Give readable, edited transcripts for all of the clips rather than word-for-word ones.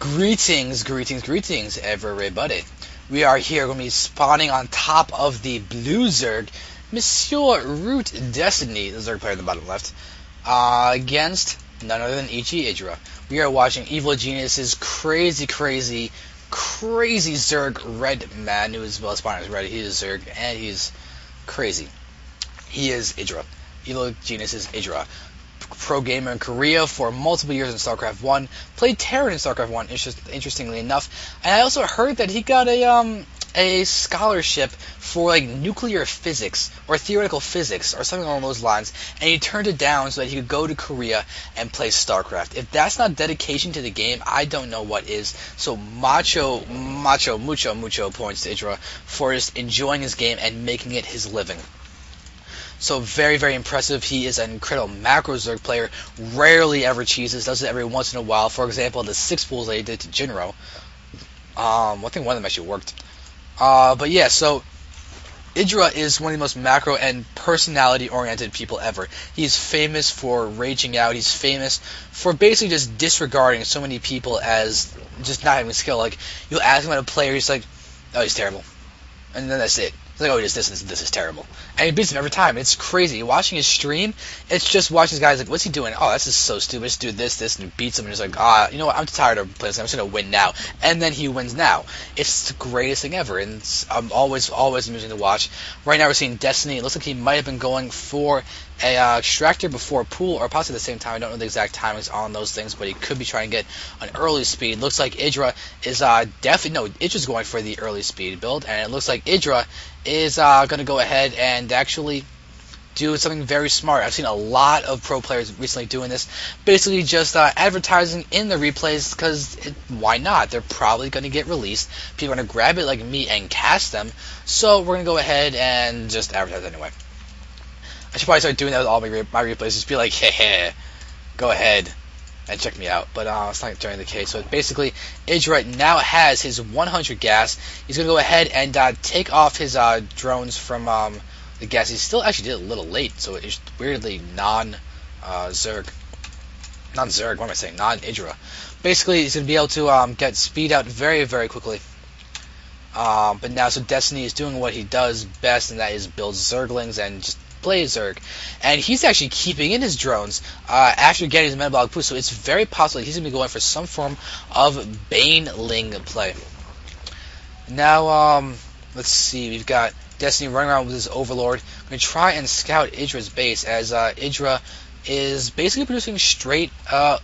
Greetings, everybody. We are here going to be spawning on top of the blue Zerg, Monsieur ROOTDestiny, the Zerg player in the bottom left, against none other than EGIdrA. We are watching Evil Genius's crazy Zerg red man, who is well spawned as red. He is Zerg, and he's crazy. He is IGIdrA. Evil Genius is IGIdrA. Pro gamer in Korea for multiple years in Starcraft 1, played Terran in Starcraft 1, interestingly enough, and I also heard that he got a scholarship for like nuclear physics or theoretical physics or something along those lines, and he turned it down so that he could go to Korea and play Starcraft. If that's not dedication to the game, I don't know what is. So mucho points to IGIdrA for just enjoying his game and making it his living. So very impressive. He is an incredible macro Zerg player. Rarely ever cheeses. Does it every once in a while. For example, the 6 pools that he did to Jinro. I think one of them actually worked. But yeah, so IGIdrA is one of the most macro and personality-oriented people ever. He's famous for raging out. He's famous for basically just disregarding so many people as just not having skill. Like, you'll ask him about a player, he's like, oh, he's terrible. And then that's it. It's like, oh, this is terrible. And he beats him every time. It's crazy. Watching his stream, it's just watching this guy, like, what's he doing? Oh, this is so stupid. Just do this, and he beats him, and he's like, you know what, I'm tired of playing this. I'm just going to win now. And then he wins now. It's the greatest thing ever, and I'm always amusing to watch. Right now we're seeing Destiny. It looks like he might have been going for a extractor before a pool, or possibly at the same time. I don't know the exact timings on those things, but he could be trying to get an early speed. Looks like IGIdrA is IGIdRA's going for the early speed build, and it looks like IGIdrA is going to go ahead and actually do something very smart. I've seen a lot of pro players recently doing this, basically just advertising in the replays, because why not? They're probably going to get released. People are going to grab it like me and cast them, so we're going to go ahead and just advertise anyway. I should probably start doing that with all my replays, just be like, hey, go ahead and check me out. But it's not during the case. So basically, IGIdrA now has his 100 gas. He's going to go ahead and take off his drones from the gas. He still actually did it a little late, so it's weirdly non-Zerg. What am I saying? Non-IGIdrA. Basically, he's going to be able to get speed out very quickly. But now, so Destiny is doing what he does best, and that is build Zerglings and just play Zerg. And he's actually keeping in his drones after getting his metabolic boost, so it's very possible he's going to be going for some form of Baneling play. Now, let's see, we've got Destiny running around with his Overlord. I'm going to try and scout IGIdRA's base, as IGIdRA is basically producing straight, oh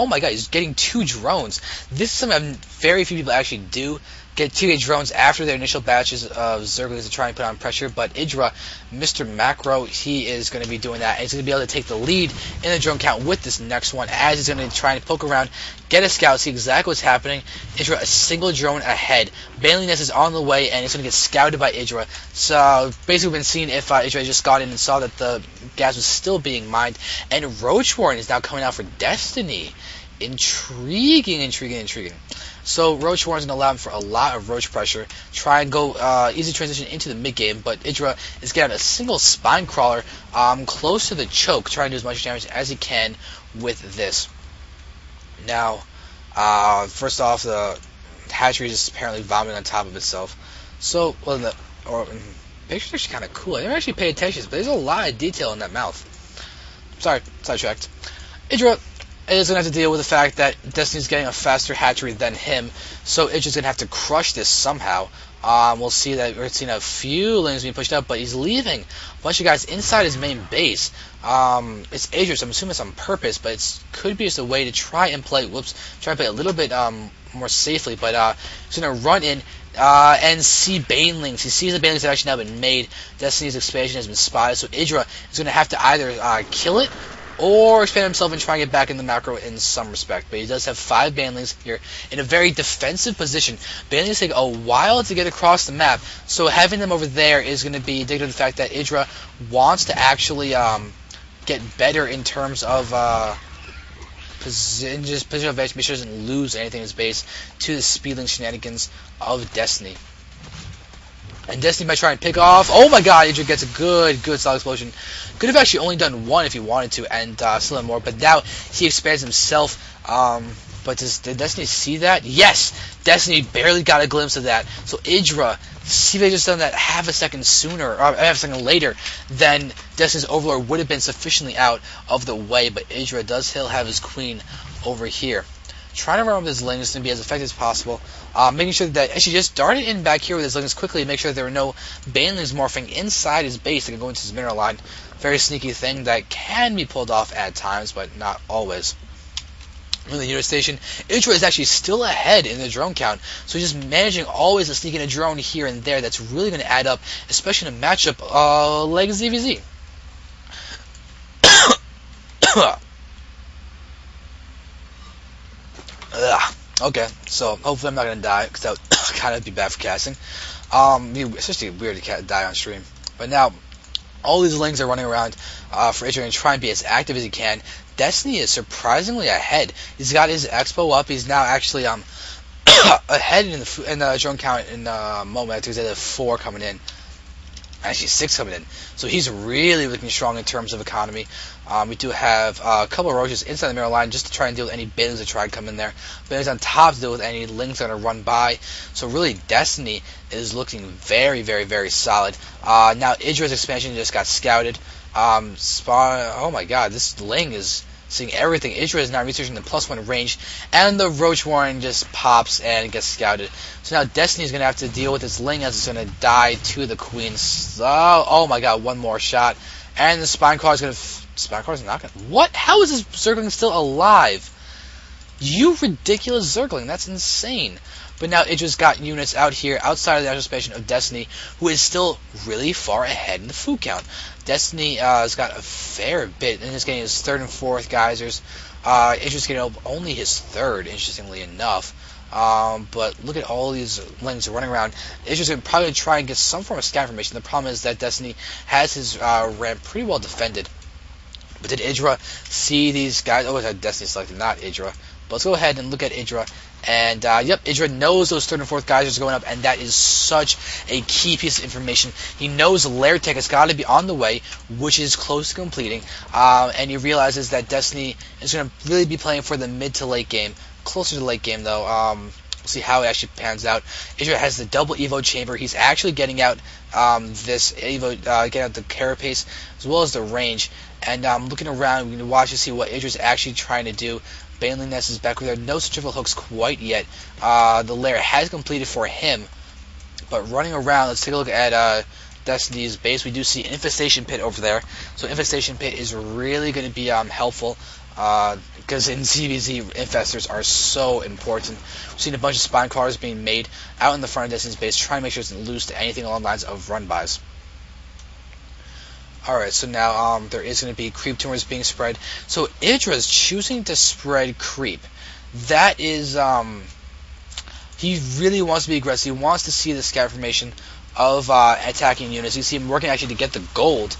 my god, he's getting 2 drones. This is something very few people actually do. Get 2 drones after their initial batches of Zerglings to try and put on pressure, but IGIdRA, Mr. Macro, he is going to be doing that, and he's going to be able to take the lead in the drone count with this next one, as he's going to try and poke around, get a scout, see exactly what's happening. IGIdRA, a single drone ahead. Baneling Nest is on the way, and it's going to get scouted by IGIdRA. So basically, we've been seeing if IGIdRA just got in and saw that the gas was still being mined, and Roach Warren is now coming out for Destiny. Intriguing. So Roach Warren's going to allow him for a lot of Roach pressure, try and go easy transition into the mid-game, but IGIdRA is getting a single Spine Crawler close to the choke, trying to do as much damage as he can with this. Now, first off, the hatchery is apparently vomiting on top of itself. So, well, picture's actually kind of cool. I never actually pay attention, but there's a lot of detail in that mouth. Sorry, sidetracked. IGIdRA is going to have to deal with the fact that Destiny's getting a faster hatchery than him, so IGIdRA's going to have to crush this somehow. We'll see that we're seeing a few lanes being pushed out, but he's leaving a bunch of guys inside his main base. It's IGIdRA, so I'm assuming it's on purpose, but it could be just a way to try and play a little bit more safely, but he's going to run in and see Banelings. He sees the Banelings that have actually now been made. Destiny's expansion has been spotted, so IGIdRA is going to have to either kill it or expand himself and try and get back in the macro in some respect. But he does have 5 Banelings here in a very defensive position. Banelings take a while to get across the map, so having them over there is going to be indicative of the fact that IGIdRA wants to actually get better in terms of position of edge, make sure he doesn't lose anything in his base to the speedling shenanigans of Destiny. And Destiny might try and pick off. Oh my god, IGIdRA gets a good solid explosion. Could have actually only done 1 if he wanted to, and still have more, but now he expands himself. But did Destiny see that? Yes! Destiny barely got a glimpse of that. So EGIdrA, see if they just done that half a second sooner, or half a second later, then Destiny's Overlord would have been sufficiently out of the way. But EGIdrA does still have his queen over here. Trying to run with his lings to be as effective as possible. Making sure that actually just darted in back here with his lings quickly to make sure that there were no banelings morphing inside his base that can go into his mineral line. Very sneaky thing that can be pulled off at times, but not always. In the unit station, EGIdrA is actually still ahead in the drone count, so he's just managing always to sneak in a drone here and there. That's really going to add up, especially in a matchup like ZVZ. Okay, so hopefully I'm not going to die, because that would kind of be bad for casting. Especially weird to die on stream. But now, all these lings are running around for EGIdrA and trying to be as active as he can. Destiny is surprisingly ahead. He's got his expo up. He's now actually ahead in the drone count in a moment. He's at 4 coming in. Actually 6 coming in. So he's really looking strong in terms of economy. We do have a couple of roaches inside the mirror line just to try and deal with any bins that try to come in there. But he's on top to deal with any lings that are going to run by. So really Destiny is looking very, very, very solid. Now EGIdRA's expansion just got scouted. Oh my god, this ling is seeing everything. EGIdRA is now researching the +1 range, and the roach warren just pops and gets scouted. So now Destiny is going to have to deal with this ling as it's going to die to the queen. Oh my god, one more shot. And the spine car is going to... Spine car is not going to... What? How is this Zergling still alive? You ridiculous Zergling, that's insane. But now EGIdRA's got units out here outside of the actual expansion of Destiny, who is still really far ahead in the food count. Destiny has got a fair bit, and is getting his 3rd and 4th geysers. EGIdRA's getting only his 3rd, interestingly enough. But look at all these lings running around. EGIdRA's going to probably try and get some form of scout information. The problem is that Destiny has his ramp pretty well defended. But did EGIdRA see these guys? Oh, it's Destiny selected, not EGIdRA. But let's go ahead and look at EGIdRA. And, yep, EGIdRA knows those 3rd and 4th geysers are going up, and that is such a key piece of information. He knows Lair Tech has got to be on the way, which is close to completing, and he realizes that Destiny is going to really be playing for the mid to late game. Closer to the late game, though. We'll see how it actually pans out. EGIdRA has the double Evo chamber. He's actually getting out this Evo, getting out the carapace, as well as the range. And looking around, we can watch to see what EGIdRA's actually trying to do. Baneling Nest is back with there. No centrifugal hooks quite yet. The lair has completed for him. But running around, let's take a look at Destiny's base. We do see Infestation Pit over there. So Infestation Pit is really going to be helpful. Because in ZVZ, infestors are so important. We've seen a bunch of spine cars being made out in the front of Destiny's base, trying to make sure it doesn't lose to anything along the lines of run-bys. Alright, so now there is going to be creep tumors being spread. So EGIdRA is choosing to spread creep. That is, he really wants to be aggressive. He wants to see the scout formation of attacking units. You see him working actually to get the gold.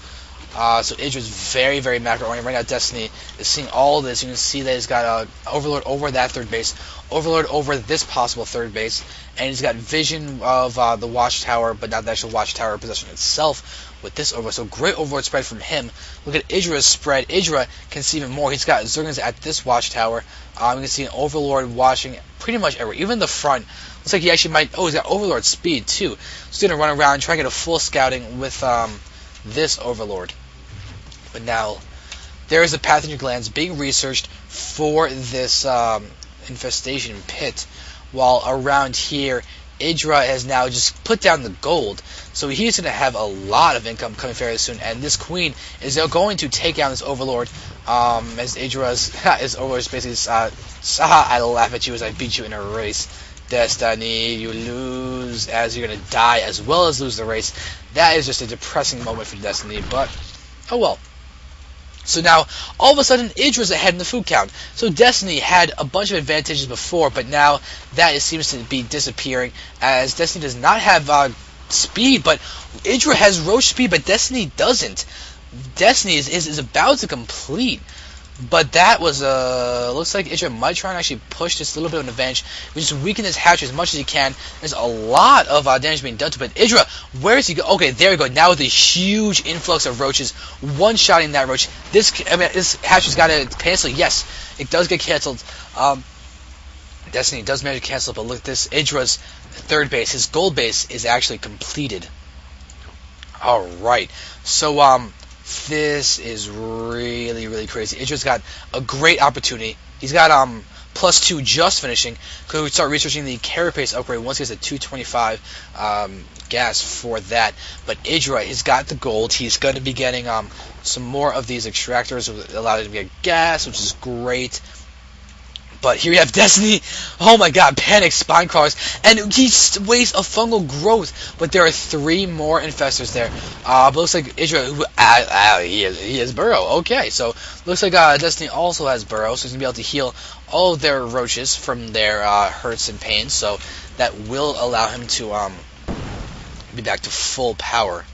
So EGIdRA is very, very macro-oriented. Right now Destiny is seeing all this. You can see that he's got Overlord over that 3rd base, Overlord over this possible 3rd base, and he's got vision of the watchtower, but not the actual watchtower possession itself with this Overlord. So great Overlord spread from him. Look at EGIdRA's spread. EGIdRA can see even more. He's got Zerglings at this watchtower. You can see an Overlord watching pretty much everywhere, even the front. Looks like he actually might... Oh, he's got Overlord speed too. So he's going to run around and try and get a full scouting with this Overlord. But now, there is a pathogen glands being researched for this infestation pit, while around here, EGIdRA has now just put down the gold. So he's going to have a lot of income coming fairly soon, and this queen is now going to take down this Overlord, as EGIdRA's Overlord is basically, I laugh at you as I beat you in a race. Destiny, you lose as you're going to die as well as lose the race. That is just a depressing moment for Destiny, but oh well. So now, all of a sudden, EGIdRA's ahead in the food count. So Destiny had a bunch of advantages before, but now that seems to be disappearing, as Destiny does not have speed, but EGIdRA has roach speed, but Destiny doesn't. Destiny is about to complete. But that was, looks like EGIdRA might try and actually push this a little bit of an advantage. We just weaken this hatch as much as he can. There's a lot of damage being done to it. But EGIdRA, where is he go? Okay, there we go. Now with a huge influx of roaches, one-shotting that roach. This hatch has got to cancel. Yes, it does get canceled. Destiny does manage to cancel it, but look at this. EGIdRA's third base, his gold base, is actually completed. Alright, so this is really crazy. EGIdRA's got a great opportunity. He's got +2 just finishing. Could we start researching the carapace upgrade once he gets a 225 gas for that? But EGIdRA has got the gold. He's going to be getting some more of these extractors, which allow him to get gas, which is great. But here we have Destiny. Oh my god, panic spine crawlers. And he wastes a fungal growth. But there are 3 more infestors there. But looks like EGIdRA, he has burrow. Okay, so looks like Destiny also has burrow. So he's going to be able to heal all of their roaches from their hurts and pains. So that will allow him to be back to full power.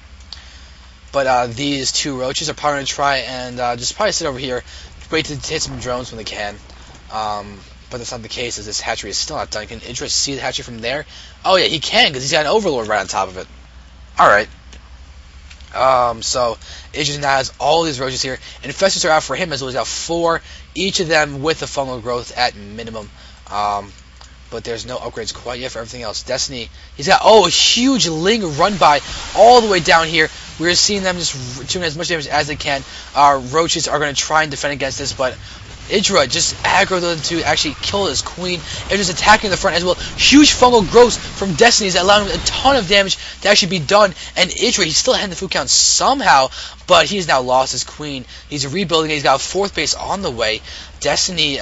But these 2 roaches are probably going to try and just probably sit over here. Wait to hit some drones when they can. But that's not the case, as this hatchery is still not done. Can EGIdRA see the hatchery from there? Oh yeah, he can, because he's got an overlord right on top of it. Alright. So EGIdRA now has all these roaches here. Infestors are out for him as well. He's got 4, each of them with a fungal growth at minimum. But there's no upgrades quite yet for everything else. Destiny, he's got, a huge Ling run by all the way down here. We're seeing them just doing as much damage as they can. Roaches are going to try and defend against this, but EGIdRA just aggroed them to actually kill his queen. EGIdRA's attacking the front as well. Huge fungal growth from Destiny is allowing him a ton of damage to actually be done. And EGIdRA, he's still ahead in the food count somehow, but he's now lost his queen. He's rebuilding it. He's got a 4th base on the way. Destiny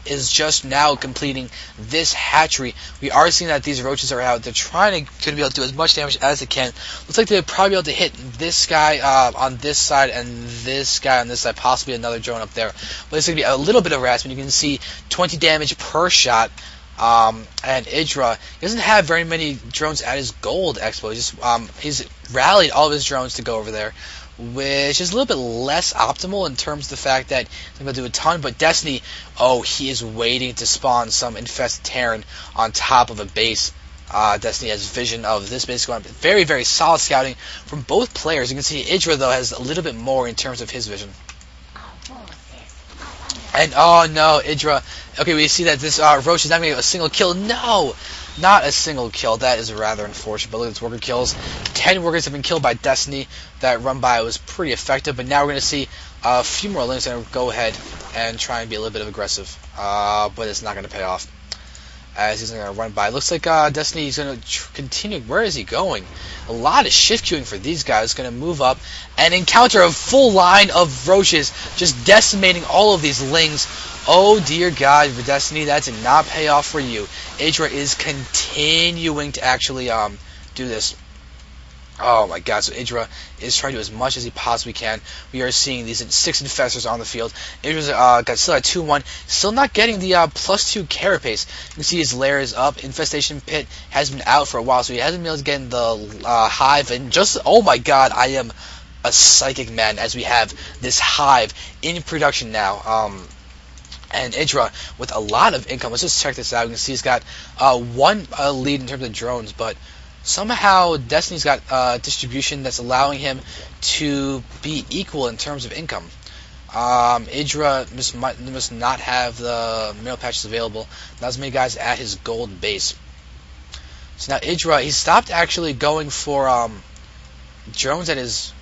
is just now completing this hatchery. We are seeing that these roaches are out. They're trying to be able to do as much damage as they can. Looks like they'll probably be able to hit this guy on this side and this guy on this side, possibly another drone up there. But it's going to be a little bit of harassment. You can see 20 damage per shot. And EGIdRA, he doesn't have very many drones at his gold expo. He's rallied all of his drones to go over there, which is a little bit less optimal in terms of the fact that he's going to do a ton. But Destiny, he is waiting to spawn some infested Terran on top of a base. Destiny has vision of this base going. Very solid scouting from both players. You can see EGIdRA, though, has a little bit more in terms of his vision. And, oh no, EGIdRA. Okay, we see that this Roach is not going to get a single kill. No! Not a single kill. That is rather unfortunate. But look at its worker kills. 10 workers have been killed by Destiny. That run by was pretty effective. But now we're going to see a few more links that go ahead and try and be a little bit of aggressive. But it's not going to pay off, as he's going to run by. It looks like Destiny is going to continue. Where is he going? A lot of shift queuing for these guys. Going to move up and encounter a full line of roaches, just decimating all of these lings. Oh dear God, for Destiny, that did not pay off for you. EGIdRA is continuing to actually do this. Oh my God, so EGIdRA is trying to do as much as he possibly can. We are seeing these 6 infestors on the field. EGIdRA's still at 2-1, still not getting the +2 carapace. You can see his lair is up. Infestation pit has been out for a while, so he hasn't been able to get in the hive. And just, oh my God, I am a psychic man as we have this hive in production now. And EGIdRA with a lot of income. Let's just check this out. You can see he's got 1 lead in terms of drones, but somehow Destiny's got distribution that's allowing him to be equal in terms of income. EGIdRA must not have the mineral patches available. Not as many guys at his gold base. So now EGIdRA, he stopped actually going for drones at his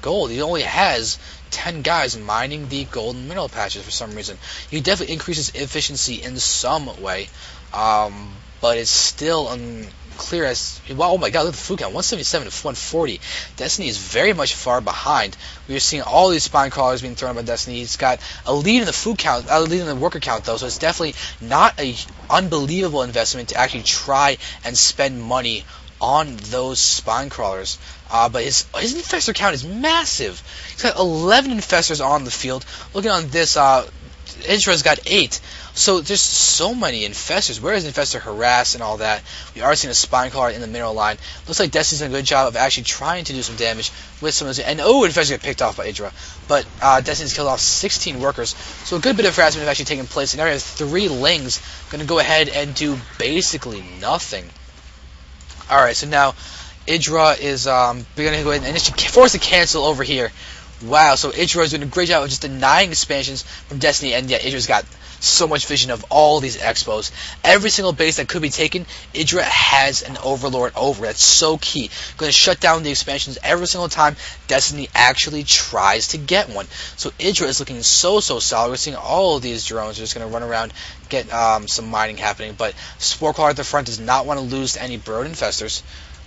gold. He only has 10 guys mining the golden mineral patches for some reason. He definitely increases efficiency in some way, but it's still unclear as well. Oh my God, look at the food count, 177 to 140. Destiny is very much far behind. We are seeing all these spine crawlers being thrown by Destiny. He's got a lead in the food count, a lead in the worker count though, so it's definitely not a unbelievable investment to actually try and spend money on those spine crawlers. But his infestor count is massive. He's got 11 infestors on the field. Looking on this, EGIdRA's got 8. So there's so many infestors. Where is infestor harass and all that? We are seeing a spine crawler in the mineral line. Looks like Destiny's done a good job of actually trying to do some damage with some of those. And infestors get picked off by EGIdRA. But Destiny's killed off 16 workers. So a good bit of harassment has actually taken place. And now we have 3 lings going to go ahead and do basically nothing. Alright, so now EGIdRA is going to go ahead and it's forced to cancel over here. Wow, so EGIdRA is doing a great job of just denying expansions from Destiny, and yeah, EGIdRA's got so much vision of all these expos. Every single base that could be taken, EGIdrA has an overlord over. That's so key. Going to shut down the expansions every single time Destiny actually tries to get one. So EGIdrA is looking so solid. We're seeing all of these drones are just going to run around, get some mining happening. But Sporeclaw at the front does not want to lose to any Burrow Infestors.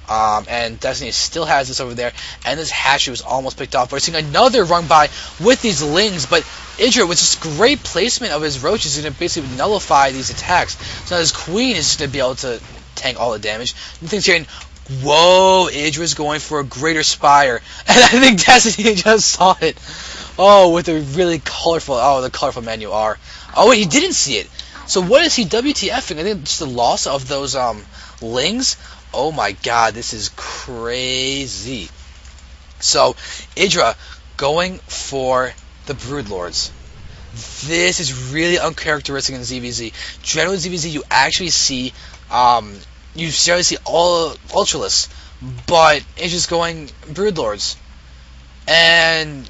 And Destiny still has this over there, and this hatchery was almost picked off. We're seeing another run by with these lings, but EGIdrA, with just great placement of his roaches, is going to basically nullify these attacks. So now his queen is just going to be able to tank all the damage. And things here, whoa, EGIdRA's going for a greater spire, and I think Destiny just saw it. Oh, with the really colorful, the colorful menu R. Oh wait, he didn't see it. So what is he WTFing? I think it's the loss of those lings. Oh my god, this is crazy. So, EGIdrA going for the Broodlords. This is really uncharacteristic in ZVZ. Generally in ZVZ, you actually see, all Ultralists, but it's just going Broodlords. And,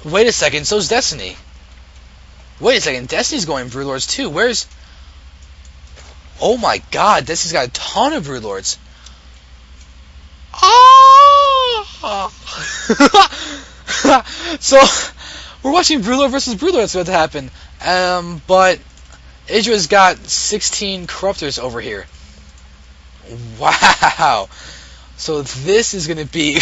wait a second, so's Destiny. Wait a second, Destiny's going Broodlords too. Where's... Oh my god, Destiny's got a ton of Broodlords. So we're watching Broodlord versus Broodlord. That's about to happen. But EGIdRA's got 16 Corruptors over here. Wow. So this is going to be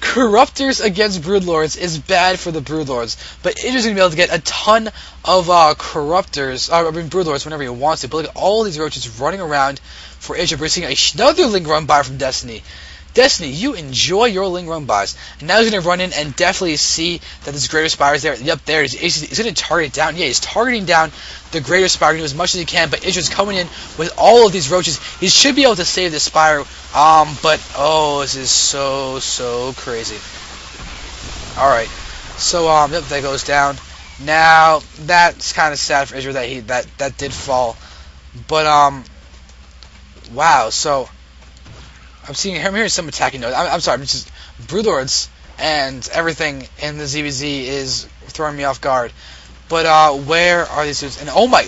Corruptors against Broodlords is bad for the Broodlords, but EGIdRA's going to be able to get a ton of Broodlords whenever he wants to. But look at all these roaches running around for EGIdRA. We're seeing another Ling run by from Destiny. Destiny, you enjoy your Ling run bys. And now he's going to run in and definitely see that this Greater Spire is there. Yep, there it is. He's going to target it down. Yeah, he's targeting down the Greater Spire. He can do as much as he can, but EGIdRA's coming in with all of these roaches. He should be able to save this Spire. But, oh, this is so crazy. Alright. So, yep, that goes down. Now, that's kind of sad for EGIdRA that did fall. But, wow, so... I'm hearing some attacking notes. I'm sorry, it's just Broodlords and everything in the ZVZ is throwing me off guard. But where are these dudes? And oh my,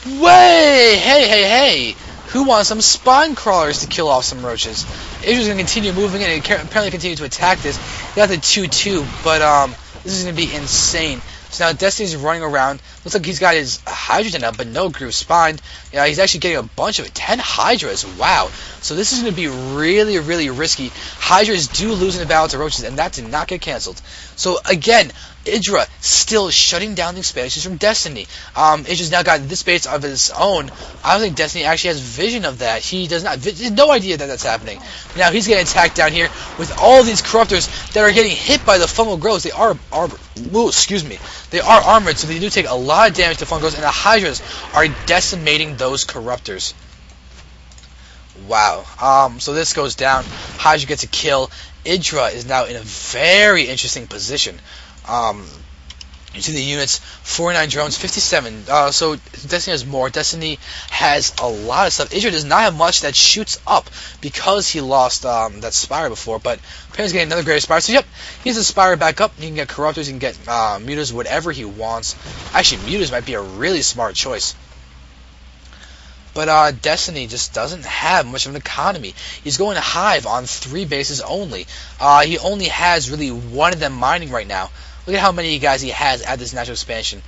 hey! Who wants some spine crawlers to kill off some roaches? EGIdRA's gonna continue moving in and apparently continue to attack this. He got the 2-2, but this is gonna be insane. So now Destiny's running around. Looks like he's got his Hydrogen up, but no Groove Spine. Yeah, he's actually getting a bunch of it. 10 Hydras. Wow. So this is going to be really risky. Hydras do lose in the battle to roaches, and that did not get canceled. So again, EGIdRA still shutting down the expansions from Destiny. EGIdRA's now got this base of his own. I don't think Destiny actually has vision of that. He does not. He has no idea that that's happening. Now he's getting attacked down here with all these Corruptors that are getting hit by the Fungal Growths. They are They are armored, so they do take a lot of damage to Fungal Growths, and the Hydras are decimating those Corruptors. Wow. So this goes down. Hydra gets a kill. EGIdRA is now in a very interesting position. You see the units, 49 drones, 57. So Destiny has more. Destiny has a lot of stuff. EGIdRA does not have much that shoots up because he lost that Spire before, but apparently he's getting another Greater Spire. So yep, he has a Spire back up. He can get Corruptors, he can get Mutas, whatever he wants. Actually, Mutas might be a really smart choice. But Destiny just doesn't have much of an economy. He's going to Hive on 3 bases only. He only has really one of them mining right now. Look at how many guys he has at this natural expansion.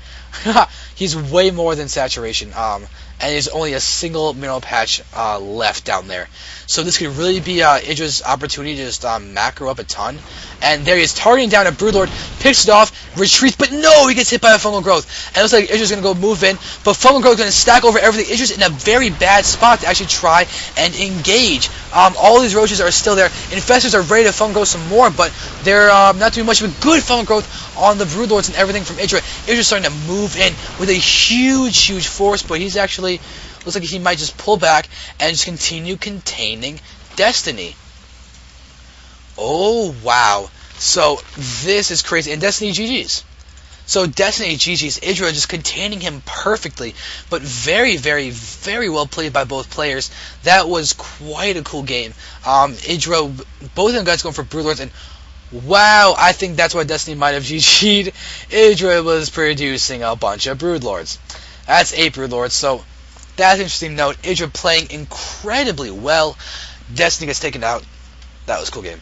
He's way more than saturation. And there's only a single mineral patch left down there. So this could really be EGIdRA's opportunity to just macro up a ton. And there he is, targeting down a Broodlord, picks it off, retreats, but no, he gets hit by a Fungal Growth. And it looks like EGIdRA's going to go move in, but Fungal Growth is going to stack over everything. EGIdRA's in a very bad spot to actually try and engage. All these roaches are still there. Infestors are ready to Fungal Growth some more, but they're not doing much of a good Fungal Growth on the Broodlords and everything from EGIdRA. EGIdRA's starting to move in with a huge force, but he's actually... looks like he might just pull back and just continue containing Destiny. Oh, wow. So, this is crazy. And Destiny GG's. So, Destiny GG's. EGIdRA just containing him perfectly. But very well played by both players. That was quite a cool game. EGIdRA, both of them guys going for Broodlords. And, Wow, I think that's why Destiny might have GG'd. EGIdrA was producing a bunch of Broodlords. That's 8 Broodlords, so that's an interesting note. EGIdrA playing incredibly well. Destiny gets taken out. That was a cool game.